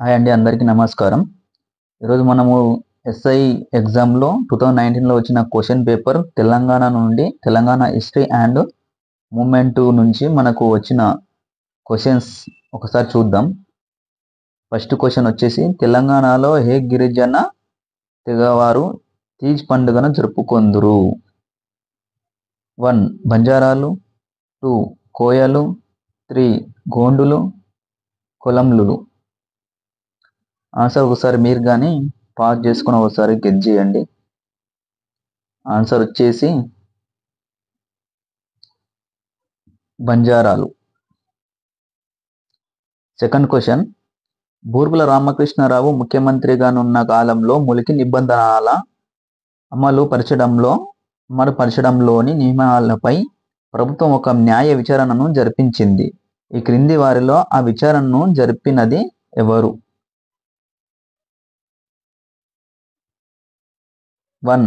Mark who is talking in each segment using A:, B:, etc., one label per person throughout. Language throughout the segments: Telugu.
A: హాయ్ అండి, అందరికీ నమస్కారం. ఈరోజు మనము ఎస్ఐ ఎగ్జామ్లో 2019లో వచ్చిన క్వశ్చన్ పేపర్ తెలంగాణ నుండి తెలంగాణ హిస్టరీ అండ్ మూమెంట్ నుంచి మనకు వచ్చిన క్వశ్చన్స్ ఒకసారి చూద్దాం. ఫస్ట్ క్వశ్చన్ వచ్చేసి, తెలంగాణలో ఏ గిరిజన తెగవారు తీజ్ పండుగను జరుపుకొందురు? 1 బంజారాలు, 2 కోయలు, 3 గోండులు, కొలంలులు. ఆన్సర్ ఒకసారి మీరు కానీ పాజ్ చేసుకుని ఒకసారి గెస్ చేయండి. ఆన్సర్ వచ్చేసి బంజారాలు. సెకండ్ క్వశ్చన్, బూర్గుల రామకృష్ణారావు ముఖ్యమంత్రిగానున్న కాలంలో ములికి నిబంధనల అమలుపరచడంలోని నియమాలపై ప్రభుత్వం ఒక న్యాయ విచారణను జరిపించింది. ఈ క్రింది వారిలో ఆ విచారణను జరిపినది ఎవరు? 1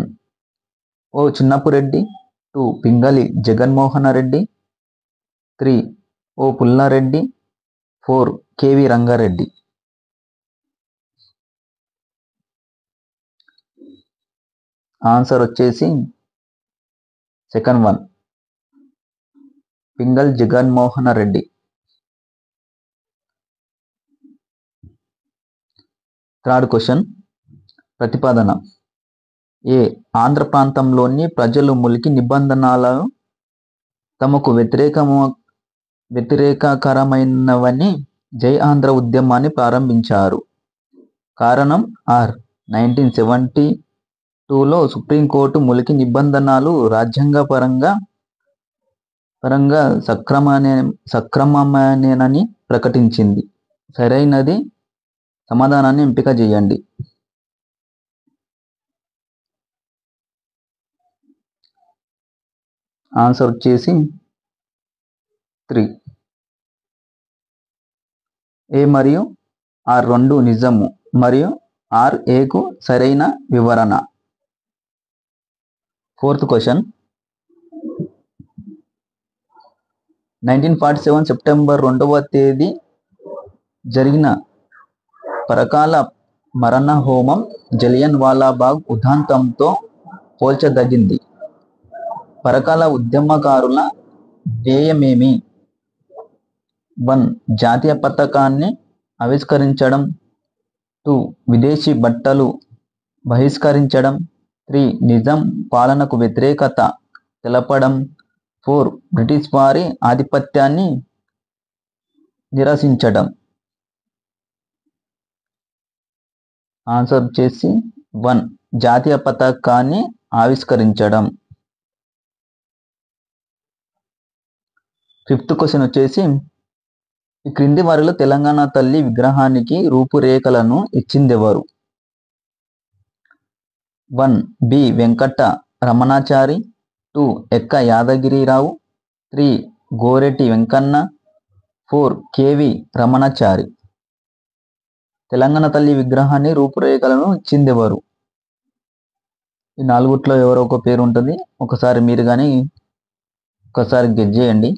A: O Chinnapureddy, 2 Pingali Jaganmohanreddy, 3 O Pullareddy, 4 KV Rangareddy. Answer వచ్చేసి second 1 Pingali Jaganmohanreddy. Third question, ప్రతిపాదన. ఏ ఆంధ్ర ప్రాంతంలోని ప్రజలు ములికి నిబంధనలను తమకు వ్యతిరేకకరమైనవని జై ఆంధ్ర ఉద్యమాన్ని ప్రారంభించారు. కారణం ఆర్ 1972లో సుప్రీంకోర్టు ములికి నిబంధనలు రాజ్యాంగపరంగా సక్రమమేనని ప్రకటించింది. సరైనది సమాధానాన్ని ఎంపిక చేయండి. ఆన్సర్ వచ్చేసి 3 ఏ మరియు ఆర్ రెండు నిజము మరియు ఆర్ ఏకు సరైన వివరణ. ఫోర్త్ క్వశ్చన్, 1947 సెప్టెంబర్ 2వ తేదీ జరిగిన పరకాల మరణ హోమం జలియన్ వాలాబాగ్ ఉదంతంతో పోల్చదగింది. పరకాల ఉద్యమకారుల ధ్యేయమేమి? 1 జాతీయ పతాకాన్ని ఆవిష్కరించడం, 2 విదేశీ బట్టలు బహిష్కరించడం, 3 నిజాం పాలనకు వ్యతిరేకత తెలపడం, 4 బ్రిటిష్ వారి ఆధిపత్యాన్ని నిరసించడం. ఆన్సర్ వచ్చేసి 1 జాతీయ పతాకాన్ని ఆవిష్కరించడం. ఫిఫ్త్ క్వశ్చన్ వచ్చేసి, ఈ క్రింది వారిలో తెలంగాణ తల్లి విగ్రహానికి రూపురేఖలను ఇచ్చిందెవరు? 1 బి వెంకట రమణాచారి, 2 ఎక్క యాదగిరిరావు, 3 గోరెటి వెంకన్న, 4 కేవి రమణాచారి. తెలంగాణ తల్లి విగ్రహాన్ని రూపురేఖలను ఇచ్చిందెవరు? ఈ నాలుగుట్లో ఎవరో ఒక పేరు ఉంటుంది. ఒకసారి మీరు కానీ ఒకసారి గెస్ చేయండి.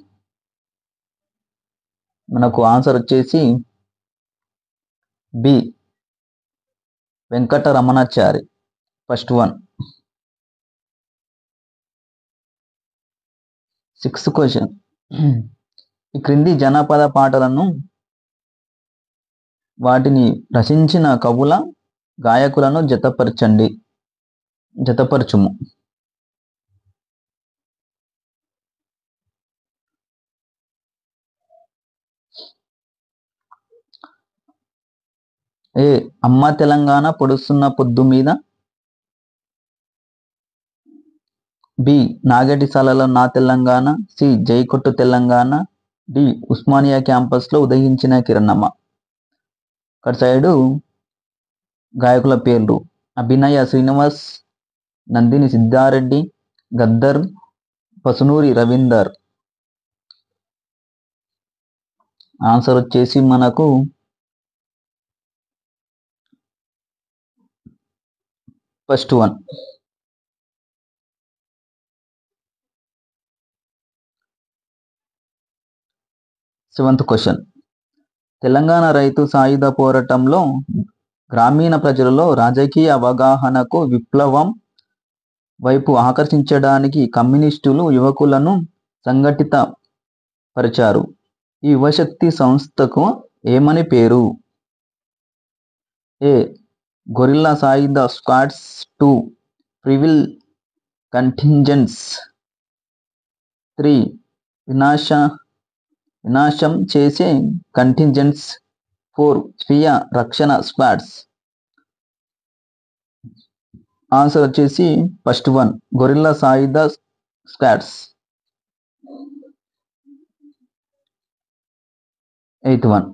A: మనకు ఆన్సర్ వచ్చేసి B Venkata Ramanachari, first 1. Sixth question, ఈ క్రింది జానపద పాటలను వాటిని రచించిన కవుల గాయకులను జతపరచుము. ఏ అమ్మ తెలంగాణ పొడుస్తున్న పొద్దు మీద, బి నాగటిసాలలో నా తెలంగాణ, సి జైకొట్టు తెలంగాణ, డి ఉస్మానియా క్యాంపస్లో ఉదయించిన కిరణమ్మ. అక్కడ సైడు గాయకుల పేర్లు: అభినయ శ్రీనివాస్, నందిని సిద్ధారెడ్డి, గద్దర్, పసునూరి రవీందర్. ఆన్సర్ వచ్చేసి మనకు ఫస్ట్ 1. సెవెంత్ క్వశ్చన్, తెలంగాణ రైతు సాయుధ పోరాటంలో గ్రామీణ ప్రజలలో రాజకీయ అవగాహనకు విప్లవం వైపు ఆకర్షించడానికి కమ్యూనిస్టులు యువకులను సంఘటిత పరిచారు. ఈ యువశక్తి సంస్థకు ఏమని పేరు? ఏ. గొరిల్లా సాయుధ స్క్వాడ్స్. 2. ప్రివిల్ కంటింజెంట్స్. 3. వినాశం చేసే కంటింజెంట్స్. 4. స్వీయ రక్షణ స్క్వాడ్స్. ఆన్సర్ వచ్చేసి ఫస్ట్ వన్, గొరిల్లా సాయుధ స్క్వాడ్స్. 8th one,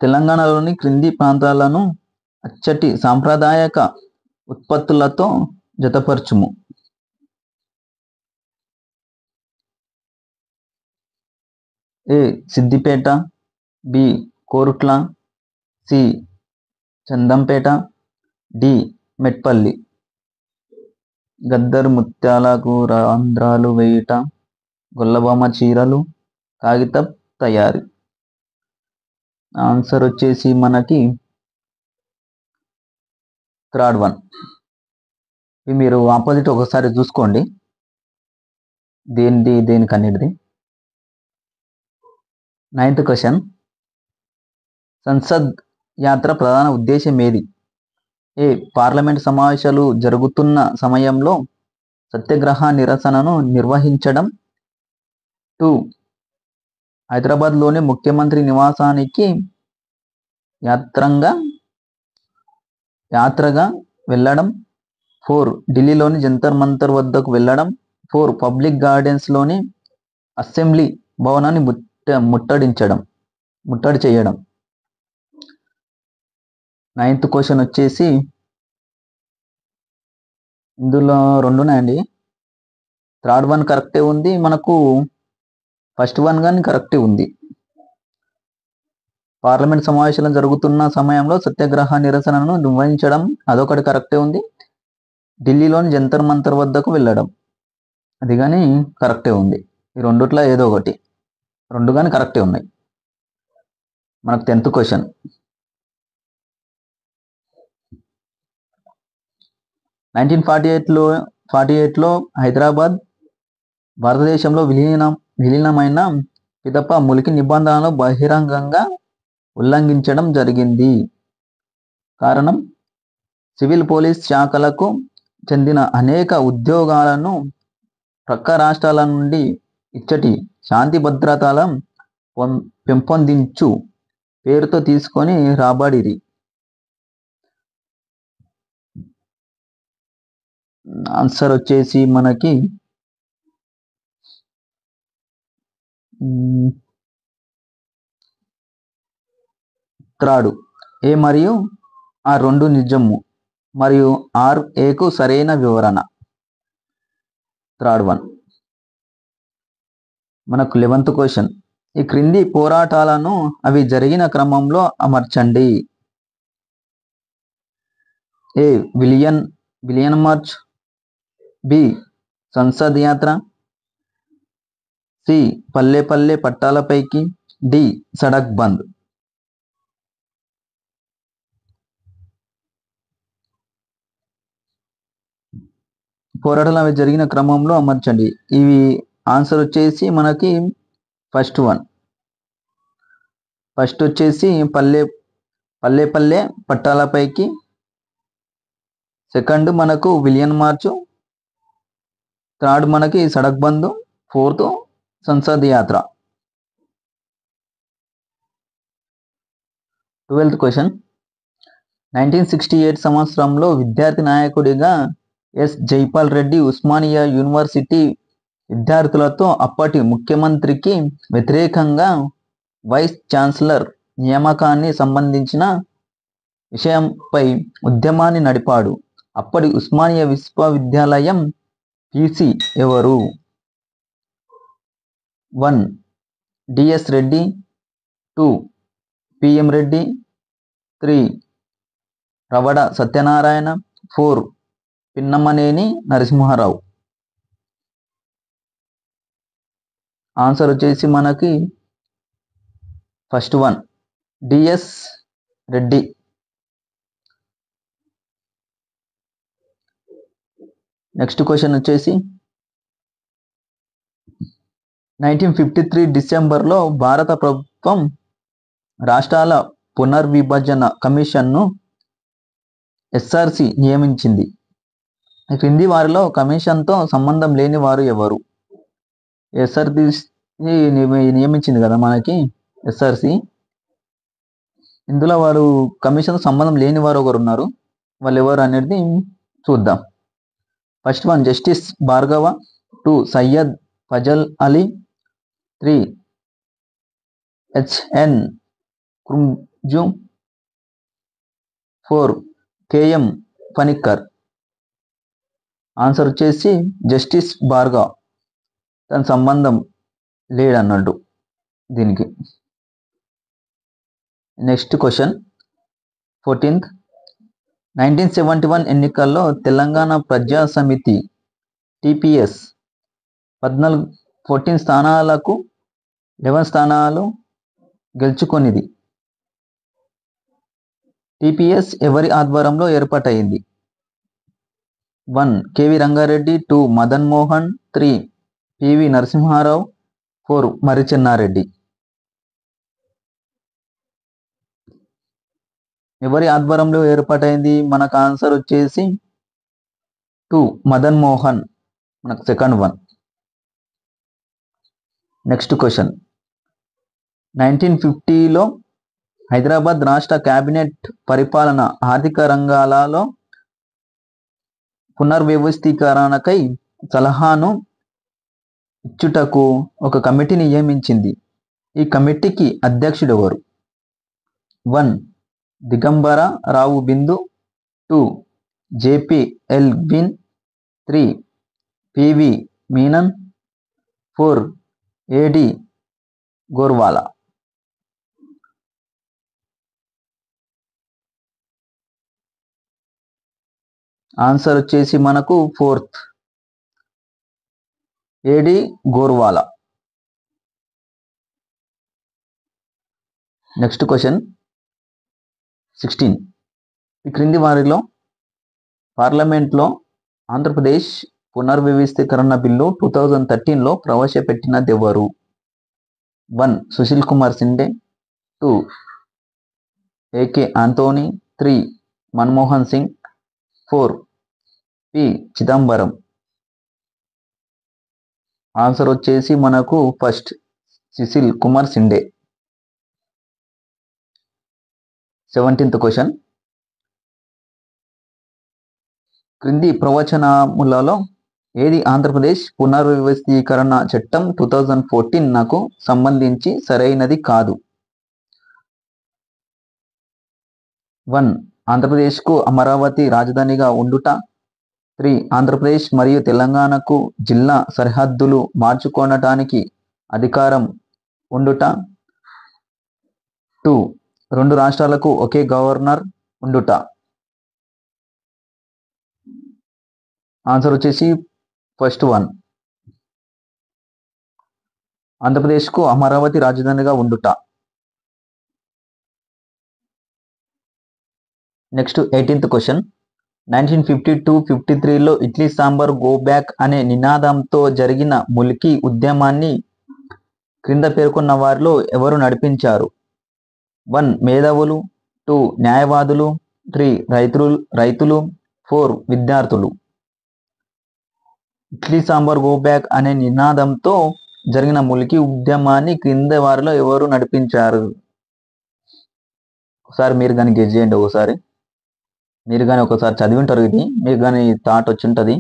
A: తెలంగాణలోని క్రింది ప్రాంతాలను అచ్చటి సాంప్రదాయక ఉత్పత్తులతో జతపరచుము. A. Siddipet. B. Korutla. C. Chandampet. D. Metpalli. గద్దర్ ముత్యాలకు రంధ్రాలు వేయుట, గొల్లబామ చీరలు, కాగిత తయారీ. ఆన్సర్ వచ్చేసి మనకి థర్డ్ వన్. మీరు ఆపోజిట్ ఒకసారి చూసుకోండి, దేనికన్నిటిది. 9th క్వశ్చన్, సంసద్ యాత్ర ప్రధాన ఉద్దేశం ఏది? ఏ. పార్లమెంట్ సమావేశాలు జరుగుతున్న సమయంలో సత్యాగ్రహ నిరసనను నిర్వహించడం. 2. హైదరాబాద్లోని ముఖ్యమంత్రి నివాసానికి యాత్రగా వెళ్ళడం. 4. ఢిల్లీలోని జంతర్ మంతర్ వద్దకు వెళ్ళడం. 4. పబ్లిక్ గార్డెన్స్లోని అసెంబ్లీ భవనాన్ని ముట్టడి చేయడం. 9th క్వశ్చన్ వచ్చేసి ఇందులో 2 ఉన్నాయండి. థర్డ్ వన్ కరెక్టే ఉంది, మనకు ఫస్ట్ వన్ కానీ కరెక్టే ఉంది. పార్లమెంట్ సమావేశాలు జరుగుతున్న సమయంలో సత్యాగ్రహ నిరసనను నిర్వహించడం అదొకటి కరెక్టే ఉంది. ఢిల్లీలోని జంతర్ మంతర్ వద్దకు వెళ్ళడం అది కానీ కరెక్టే ఉంది. ఈ రెండిట్లో ఏదో ఒకటి, 2 కానీ కరెక్టే ఉన్నాయి. మనకు 10th క్వశ్చన్, 1948లో హైదరాబాద్ భారతదేశంలో విలీనమైన పిదప ములికి నిబంధనలను బహిరంగంగా ఉల్లంఘించడం జరిగింది. కారణం? సివిల్ పోలీస్ శాఖలకు చెందిన అనేక ఉద్యోగాలను ప్రక్క రాష్ట్రాల నుండి ఇచ్చటి శాంతి భద్రతల పెంపొందించు పేరుతో తీసుకొని రాబడిరి. ఆన్సర్ వచ్చేసి మనకి త్రాడు. ఏ మరియు ఆ 2 నిజము మరియు ఆర్ ఏకు సరైన వివరణ. Third one. మనకు 11th క్వశ్చన్, ఈ క్రింది పోరాటాలను అవి జరిగిన క్రమంలో అమర్చండి. ఏ. విలియన్ మార్చ్. బి. సంసద్ యాత్ర. సి. పల్లె పల్లె పట్టాలపైకి. డి. సడక్ బంద్. పోరాటాలు అవి జరిగిన క్రమంలో అమర్చండి. ఇవి ఆన్సర్ వచ్చేసి మనకి ఫస్ట్ వన్. ఫస్ట్ వచ్చేసి పల్లె పల్లె పట్టాలపైకి. సెకండ్ మనకు విలియన్ మార్చు. థర్డ్ మనకి సడక్ బంద్. 4th సంసద్ యాత్ర. 12th క్వశ్చన్, 1968 సంవత్సరంలో విద్యార్థి నాయకుడిగా ఎస్. జైపాల్ రెడ్డి ఉస్మానియా యూనివర్సిటీ విద్యార్థులతో అప్పటి ముఖ్యమంత్రికి వ్యతిరేకంగా వైస్ ఛాన్సలర్ నియామకాన్ని సంబంధించిన విషయంపై ఉద్యమాన్ని నడిపాడు. అప్పటి ఉస్మానియా విశ్వవిద్యాలయం పీసీ ఎవరు? 1. DS Reddy. 2. PM Reddy. 3. Ravada Satyanarayana. 4. Pinnamaneni Narasimharao. Answer వచ్చేసి మనకి first one DS Reddy. Next question వచ్చేసి 1953 డిసెంబర్లో భారత ప్రభుత్వం రాష్ట్రాల పునర్విభజన కమిషన్ను ఎస్ఆర్సి నియమించింది. ఈ క్రింది వారిలో కమిషన్తో సంబంధం లేని వారు ఎవరు? ఎస్ఆర్సి నియమించింది కదా మనకి ఎస్ఆర్సి. ఇందులో వారు కమిషన్తో సంబంధం లేని వారు ఒకరు ఉన్నారు. వాళ్ళు ఎవరు అనేది చూద్దాం. First one justice Bhargava, 2 Syed Fazal Ali, 3 HN Kunzru, 4 KM Panikkar. Answer వచ్చేసి జస్టిస్ భార్గవ. తన సంబంధం లేడన్నట్టు దీనికి. నెక్స్ట్ క్వశ్చన్ 14th 1971 ఎన్నికల్లో తెలంగాణ ప్రజా సమితి టిపిఎస్ 14 స్థానాలకు 11 స్థానాలు గెలుచుకొనిది. టిపిఎస్ ఎవరి ఆధ్వర్యంలో ఏర్పాటైంది? 1 కేవి రంగారెడ్డి, 2 మదన్ మోహన్, 3 పివి నరసింహారావు, 4 మర్రి చెన్నారెడ్డి. ఎవరి ఆధ్వర్యంలో ఏర్పాటైంది? మనకు ఆన్సర్ వచ్చేసి 2 మదన్ మోహన్, మనకు సెకండ్ వన్. నెక్స్ట్ క్వశ్చన్ 1950లో హైదరాబాద్ రాష్ట్ర కేబినెట్ పరిపాలన ఆర్థిక రంగాలలో పునర్వ్యవస్థీకరణకై సలహాను ఇచ్చుటకు ఒక కమిటీని నియమించింది. ఈ కమిటీకి అధ్యక్షుడు ఎవరు? 1 Digambar Rao Bindu, 2 JP Elwin, 3 PV Menon, 4 AD Gorwala. Answer వచ్చేసి మనకు 4th AD Gorwala. Next question 16 ఈ క్రింది వారిలో పార్లమెంట్లో ఆంధ్రప్రదేశ్ పునర్వ్యవస్థీకరణ బిల్లు 2013లో ప్రవేశపెట్టినది ఎవరు? 1 Sushil Kumar Shinde, 2 AK Antony, 3 Manmohan Singh, 4 P Chidambaram. Answer వచ్చేసి మనకు first Sushil Kumar Shinde. 17th question క్రింది ప్రవచనములలో ఏది ఆంధ్రప్రదేశ్ పునర్వ్యవస్థీకరణ చట్టం 2014 సంబంధించి సరైనది కాదు? 1 ఆంధ్రప్రదేశ్కు అమరావతి రాజధానిగా ఉండుట, 3 ఆంధ్రప్రదేశ్ మరియు తెలంగాణకు జిల్లా సరిహద్దులు మార్చుకోవడానికి అధికారం ఉండుట, 2 2 రాష్ట్రాలకు ఒకే గవర్నర్ ఉండుట. ఆన్సర్ వచ్చేసి ఫస్ట్ వన్ ఆంధ్రప్రదేశ్కు అమరావతి రాజధానిగా ఉండుట. నెక్స్ట్ 18th క్వశ్చన్ 1952-53లో ఇడ్లీ సాంబార్ గో బ్యాక్ అనే నినాదంతో జరిగిన ముల్కీ ఉద్యమాన్ని క్రింద పేర్కొన్న వారిలో ఎవరు నడిపించారు? 1 మేధావులు, 2 న్యాయవాదులు, 3 రైతులు, 4 విద్యార్థులు. ఇడ్లీ సాంబార్ గో బ్యాక్ అనే నినాదంతో జరిగిన ముల్కీ ఉద్యమాన్ని క్రింద వారిలో ఎవరు నడిపించారు? ఒకసారి మీరు కానీ గెస్ చేయండి. ఒకసారి మీరు కానీ ఒకసారి చదివి ఉంటారు, ఇది మీకు కానీ థాట్ వచ్చి ఉంటుంది.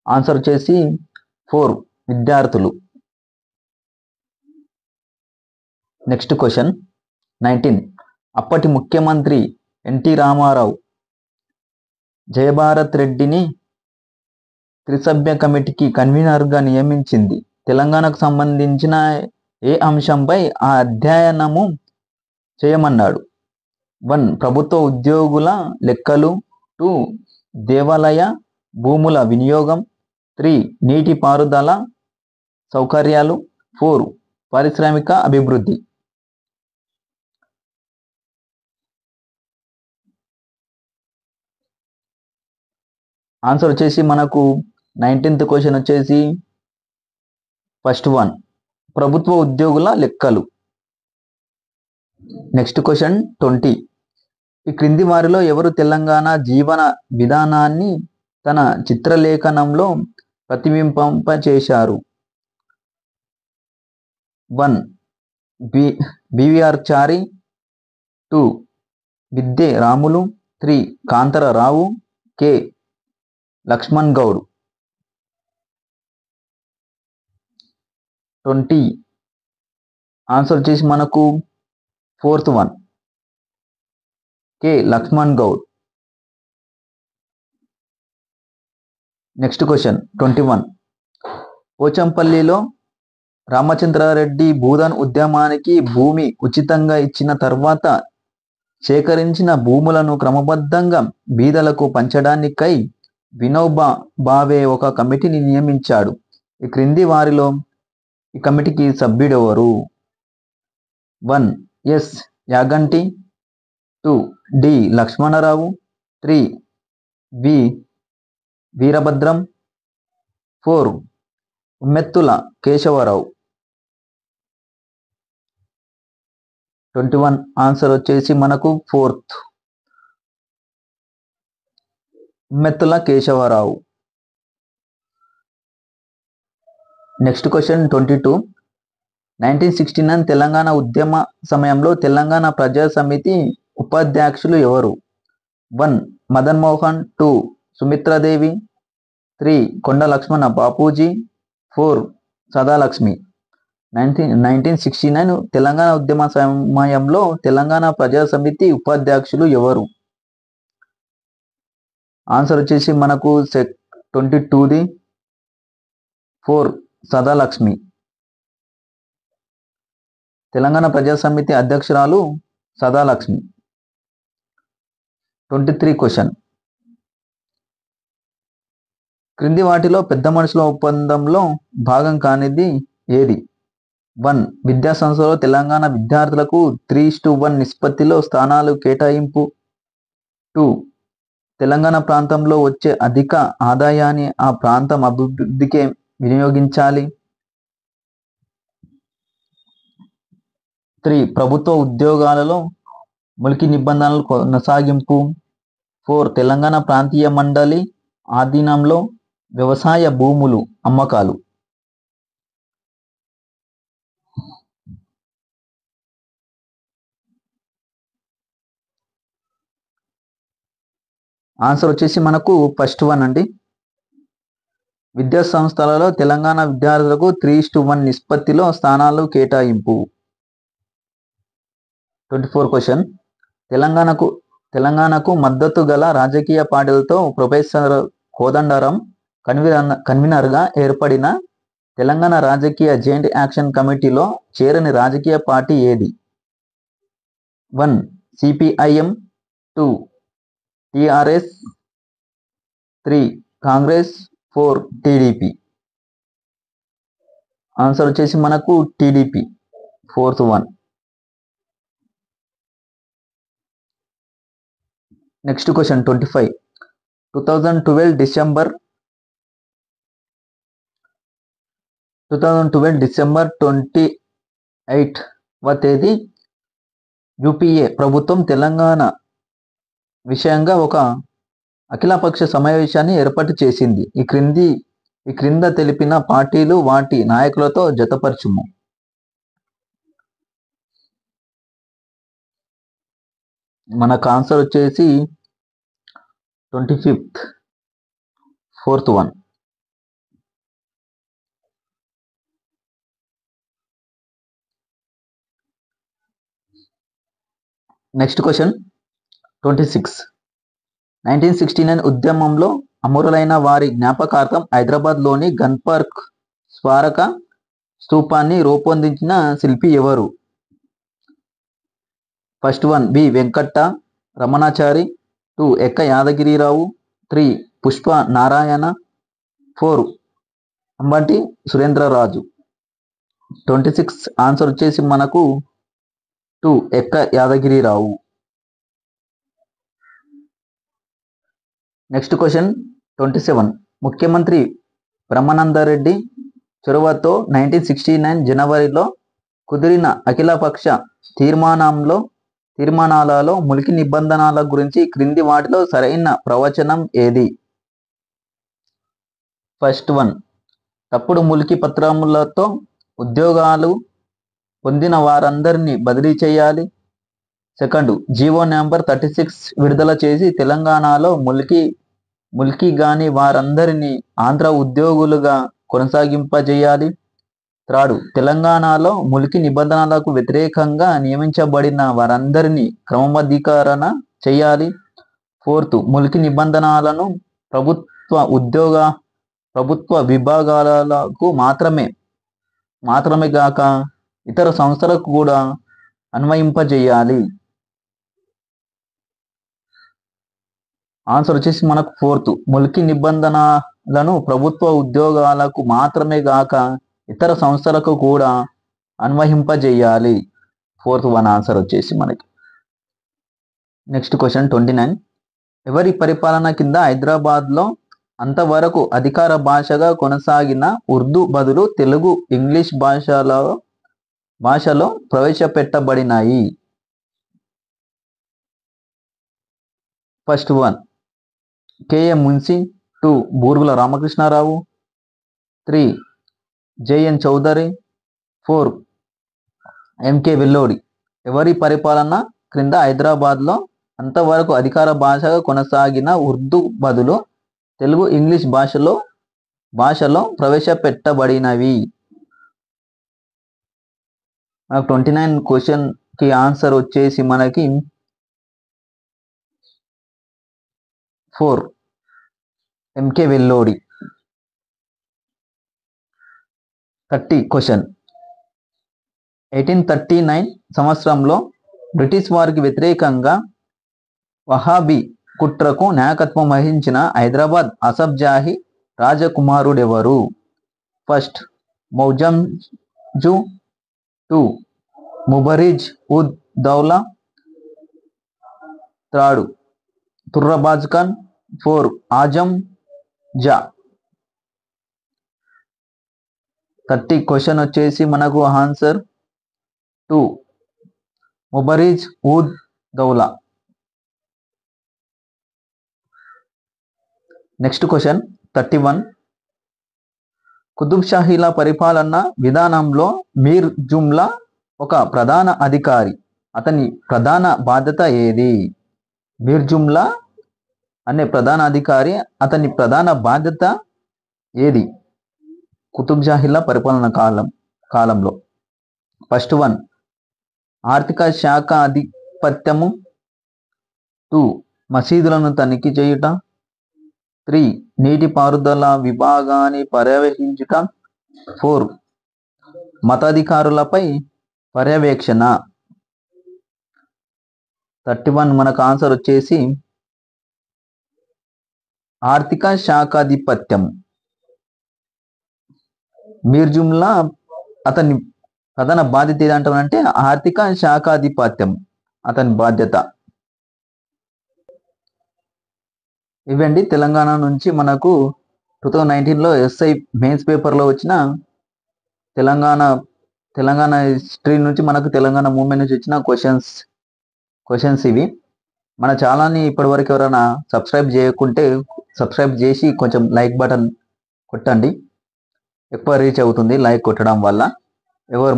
A: ఆన్సర్ వచ్చేసి 4 విద్యార్థులు. నెక్స్ట్ క్వశ్చన్ 19 అప్పటి ముఖ్యమంత్రి ఎన్టీ రామారావు జయభారత్ రెడ్డిని త్రిసభ్య కమిటీకి కన్వీనర్గా నియమించింది. తెలంగాణకు సంబంధించిన ఏ అంశంపై ఆ అధ్యయనము చేయమన్నాడు? 1 ప్రభుత్వ ఉద్యోగుల లెక్కలు, 2 దేవాలయ భూముల వినియోగం, 3 నీటిపారుదల, సౌకర్యాలు. 4 పారిశ్రామిక అభివృద్ధి. ఆన్సర్ వచ్చేసి మనకు 19th క్వశ్చన్ వచ్చేసి ఫస్ట్ వన్ ప్రభుత్వ ఉద్యోగుల లెక్కలు. Next question 20. ఈ క్రింది వారిలో ఎవరు తెలంగాణ జీవన విధానాన్ని తన చిత్రలేఖనంలో ప్రతిబింబింపచేశారు? 1 BVR Chari, 2 Vidye Ramulu, 3 Kantharao, K Lakshman Goud. 20 answer వచ్చేసి మనకు 4th one K Lakshman Goud. Next question 21. పోచంపల్లిలో రామచంద్రారెడ్డి భూదాన్ ఉద్యమానికి భూమి ఉచితంగా ఇచ్చిన తర్వాత సేకరించిన భూములను క్రమబద్ధంగా బీదలకు పంచడానికై వినోబా భావే ఒక కమిటీని నియమించాడు. ఈ క్రింది వారిలో ఈ కమిటీకి సభ్యుడెవరు? 1 S Yaganti, 2 D Lakshmanarao, 3 V Veerabhadram, 4 Ummethula Keshavarao. 21 answer వచ్చేసి మనకు 4th Ummethula Keshavarao. Next question 22. 1969 Telangana ఉద్యమ సమయంలో తెలంగాణ ప్రజా సమితి ఉపాధ్యక్షులు ఎవరు? 1 మదన్ మోహన్, 2 సుమిత్రాదేవి, 3 కొండ లక్ష్మణ బాపూజీ, 4 సదాలక్ష్మి. 1969 తెలంగాణ ఉద్యమ సమయంలో తెలంగాణ ప్రజా సమితి ఉపాధ్యక్షులు ఎవరు? ఆన్సర్ వచ్చేసి మనకు 22ది 4 సదాలక్ష్మి. తెలంగాణ ప్రజా సమితి అధ్యక్షురాలు సదాలక్ష్మి. 23 క్వశ్చన్. క్రింది వాటిలో పెద్ద మనుషుల ఒప్పందంలో భాగం కానిది ఏది? 1 విద్యా సంస్థలో తెలంగాణ విద్యార్థులకు 3:1 నిష్పత్తిలో స్థానాలు కేటాయింపు. 2 తెలంగాణ ప్రాంతంలో వచ్చే అధిక ఆదాయాన్ని ఆ ప్రాంతం అభివృద్ధికే వినియోగించాలి. 3 ప్రభుత్వ ఉద్యోగాలలో ములికి నిబంధనలు కొనసాగింపు. 4 తెలంగాణ ప్రాంతీయ మండలి ఆధీనంలో వ్యవసాయ భూములు అమ్మకాలు. ఆన్సర్ వచ్చేసి మనకు ఫస్ట్ వన్ అండి. విద్యా సంస్థలలో తెలంగాణ విద్యార్థులకు 3:1 నిష్పత్తిలో స్థానాలు కేటాయింపు. 24 క్వశ్చన్. తెలంగాణకు మద్దతు గల రాజకీయ పార్టీలతో ప్రొఫెసర్ కోదండరాం కన్వీనర్గా ఏర్పడిన తెలంగాణ రాజకీయ జాయింట్ యాక్షన్ కమిటీలో చేరని రాజకీయ పార్టీ ఏది? 1 CPIM, 2 TRS, 3 Congress, 4 TDP. Answer వచ్చేసి మనకు TDP 4th one. Next question 25. 2012 December 28వ తేదీ యూపీఏ ప్రభుత్వం తెలంగాణ విషయంగా ఒక అఖిలపక్ష సమావేశాన్ని ఏర్పాటు చేసింది. ఈ క్రింద తెలిపిన పార్టీలు వాటి నాయకులతో జతపరచుము. మనకు ఆన్సర్ వచ్చేసి 25th 4th one. Next question 26. 1969 ఉద్యమంలో అమరులైన వారి జ్ఞాపకార్థం హైదరాబాద్లోని గన్ పార్క్ స్మారక స్తూపాన్ని రూపొందించిన శిల్పి ఎవరు? ఫస్ట్ వన్ బి వెంకట్ట రమణాచారి, 2 ఎక్క యాదగిరిరావు, 3 పుష్ప నారాయణ, 4 అంబటి సురేంద్రరాజు. 26 ఆన్సర్ వచ్చేసి మనకు 2 ఎక్క యాదగిరిరావు. నెక్స్ట్ క్వశ్చన్ 27 ముఖ్యమంత్రి బ్రహ్మానందరెడ్డి చొరవతో 1969 జనవరిలో కుదిరిన అఖిలపక్ష తీర్మానాలలో ములికి నిబంధనల గురించి క్రింది వాటిలో సరైన ప్రవచనం ఏది? ఫస్ట్ వన్, తప్పుడు ములికి పత్రములతో ఉద్యోగాలు పొందిన వారందరినీ బదిలీ చేయాలి. సెకండ్, జీవో నెంబర్ 36 విడుదల చేసి తెలంగాణలో ములికి గాని వారందరినీ ఆంధ్ర ఉద్యోగులుగా కొనసాగింపజేయాలి. థర్డ్, తెలంగాణలో ములికి నిబంధనలకు వ్యతిరేకంగా నియమించబడిన వారందరినీ క్రమబద్ధీకరణ చేయాలి. ఫోర్త్, ములికి నిబంధనలను ప్రభుత్వ విభాగాలకు మాత్రమే గాక ఇతర సంస్థలకు కూడా అన్వయింపజేయాలి. ఆన్సర్ వచ్చేసి మనకు ఫోర్త్, ములికి నిబంధనలను ప్రభుత్వ ఉద్యోగాలకు మాత్రమే గాక ఇతర సంస్థలకు కూడా అన్వయింపజేయాలి. ఫోర్త్ వన్ ఆన్సర్ వచ్చేసి మనకి. నెక్స్ట్ క్వశ్చన్ 29 ఎవరి పరిపాలన కింద హైదరాబాద్లో అంతవరకు అధికార భాషగా కొనసాగిన ఉర్దూ బదులు తెలుగు, ఇంగ్లీష్ భాషలో ప్రవేశపెట్టబడినాయి? First one, KM Munshi. 2, Burgula Ramakrishnarao. 3, JN Chaudhuri. 4, MK Vellodi. ఎవరి పరిపాలన క్రింద హైదరాబాద్లో అంతవరకు అధికార భాషగా కొనసాగిన ఉర్దూ బదులు తెలుగు, ఇంగ్లీష్ భాషలో ప్రవేశపెట్టబడినవి? మనకు 29 క్వశ్చన్కి ఆన్సర్ వచ్చేసి మనకి 4, ఎంకే వెల్లోడి. 30 క్వశ్చన్ 1839 సంవత్సరంలో బ్రిటిష్ వారికి వ్యతిరేకంగా వహాబీ కుట్రకు నాయకత్వం వహించిన హైదరాబాద్ అసఫ్జాహీ రాజకుమారుడెవరు? ఫస్ట్, మౌజంజు. 2, ముబరిజ్ ఉద్ దౌలా. 3, తుర్రబాజ్ ఖాన్. 4, ఆజం జా. 30 క్వశ్చన్ వచ్చేసి మనకు ఆన్సర్ 2, ముబరిజ్ ఉద్ దౌలా. నెక్స్ట్ క్వశ్చన్ 31 కుతుబ్ షాహీల పరిపాలన విధానంలో మీర్ జుమ్లా ఒక ప్రధాన అధికారి. అతని ప్రధాన బాధ్యత ఏది? మీర్ జుమ్లా అనే ప్రధాన అధికారి, అతని ప్రధాన బాధ్యత ఏది కుతుబ్ షాహీల పరిపాలన కాలంలో? ఫస్ట్ వన్, ఆర్థిక శాఖ ఆధిపత్యము. 2, మసీదులను తనిఖీ చేయుట. 3, నీటిపారుదల విభాగాన్ని పర్యవేక్షించుట. 4, మతాధికారులపై పర్యవేక్షణ. 31 మనకు ఆన్సర్ వచ్చేసి ఆర్థిక శాఖాధిపత్యం. మీర్ జుమ్లా అతని ప్రధాన బాధ్యత ఏదంటారంటే ఆర్థిక శాఖాధిపత్యం అతని బాధ్యత. ఇవండి తెలంగాణ నుంచి మనకు 2019లో ఎస్ఐ మెయిన్స్ పేపర్లో వచ్చిన తెలంగాణ హిస్టరీ నుంచి మనకు తెలంగాణ మూవ్మెంట్ నుంచి వచ్చిన క్వశ్చన్స్ ఇవి. మన ఛానల్ని ఇప్పటివరకు ఎవరైనా సబ్స్క్రైబ్ చేయకుంటే సబ్స్క్రైబ్ చేసి కొంచెం లైక్ బటన్ కొట్టండి. ఎక్కువ రీచ్ అవుతుంది లైక్ కొట్టడం వల్ల. ఎవరు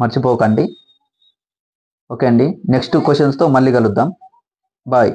A: మర్చిపోకండి. ఓకే అండి, నెక్స్ట్ క్వశ్చన్స్తో మళ్ళీ కలుద్దాం. బాయ్.